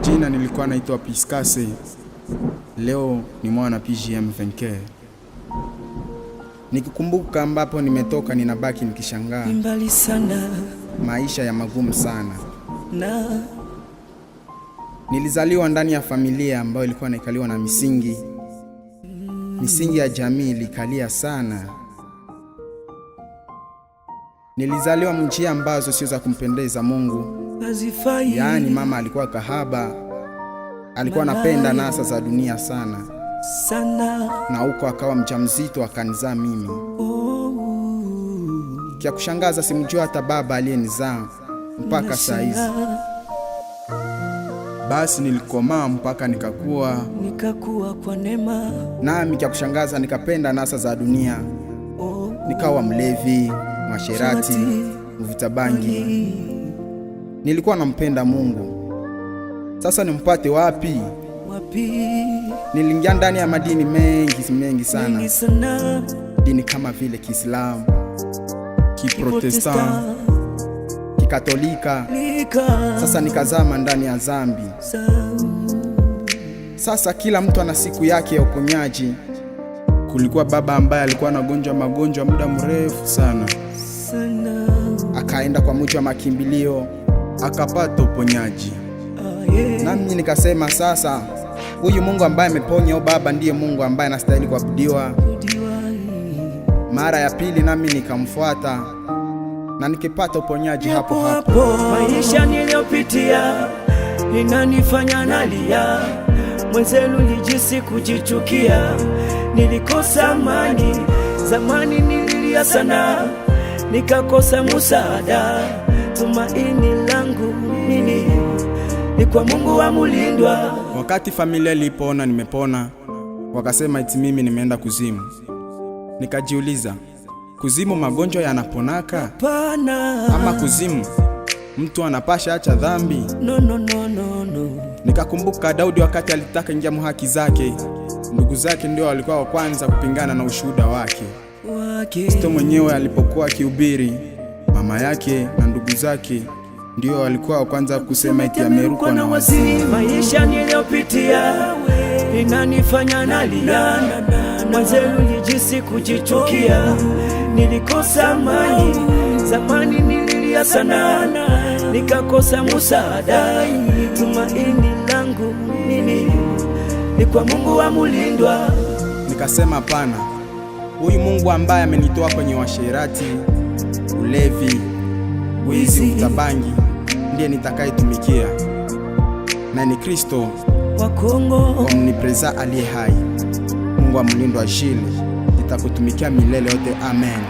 majina nilikuwa naitwa Piskase. Leo ni mwana PGM 24. Nikikumbuka ambapo nimetoka ninabaki nikishangaa. Mbali sana. Maisha ya magumu sana. Nilizaliwa ndani ya familia ambayo ilikuwa inaikaliwa na misingi ya jamii ilikalia sana. Nilizaliwa njia ambazo sio za kumpendeza Mungu. Yaani mama alikuwa kahaba, alikuwa anapenda nasa za dunia sana. Na huko akawa mjamzito akanizaa mimi. Kia kushangaza simjua hata baba aliyenizaa mpaka saa hizi. Basi nilikomaa mpaka nikakuwa kwa neema. Nami kia kushangaza nikapenda nasa za dunia. Nikawa mlevi, mwasherati, mvuta bangi. Nilikuwa nampenda Mungu. Sasa nimpate wapi? Nilingia ndani ya madini mengi sana. Dini kama vile Kiislamu, Kiprotestant, Kikatolika. Sasa nikazama ndani ya dhambi. Sasa kila mtu ana siku yake ya uponyaji. Kulikuwa baba ambaye alikuwa anagonjwa magonjwa muda mrefu sana. Akaenda kwa mji wa makimbilio, akapata uponyaji. Nami nikasema sasa, huyu Mungu ambaye ameponya baba ndiye Mungu ambaye anastahili kuabudiwa. Mara ya pili nami nikamfuata na nikipata uponyaji hapo. Maisha niliyopitia inanifanya nalia. Mwenzenu nilijisi kujichukia. Nilikosa amani, zamani nililia sana, nikakosa msaada. Tumaini langu mimi ni kwa Mungu wa mulindwa. Wakati familia ilipoona nimepona, wakasema eti mimi nimeenda kuzimu. Nikajiuliza, kuzimu magonjwa yanaponaka? Ama kuzimu mtu anapasha acha dhambi? No. Nikakumbuka Daudi wakati alitaka ingia haki zake, ndugu zake ndio walikuwa wa kwanza kupingana na ushuhuda wake. Kristo mwenyewe alipokuwa akihubiri, mama yake na ndugu zake ndio walikuwa wa kwanza kusema eti amerukwa na wazimu. Maisha niliyopitia inanifanya nalia. Mwenzenu nilijisi kujichukia. Nilikosa amani, zamani nililia sana, nikakosa msaada. Tumaini langu mimi ni kwa Mungu wa mulindwa. Nikasema hapana, huyu Mungu ambaye amenitoa kwenye washerati, ulevi, wizi, utabangi ndiye nitakayetumikia. Na ni Kristo wa Kongo omnipresent aliye hai, Mungu wa mulindwa Jile, nitakutumikia milele yote. Amen.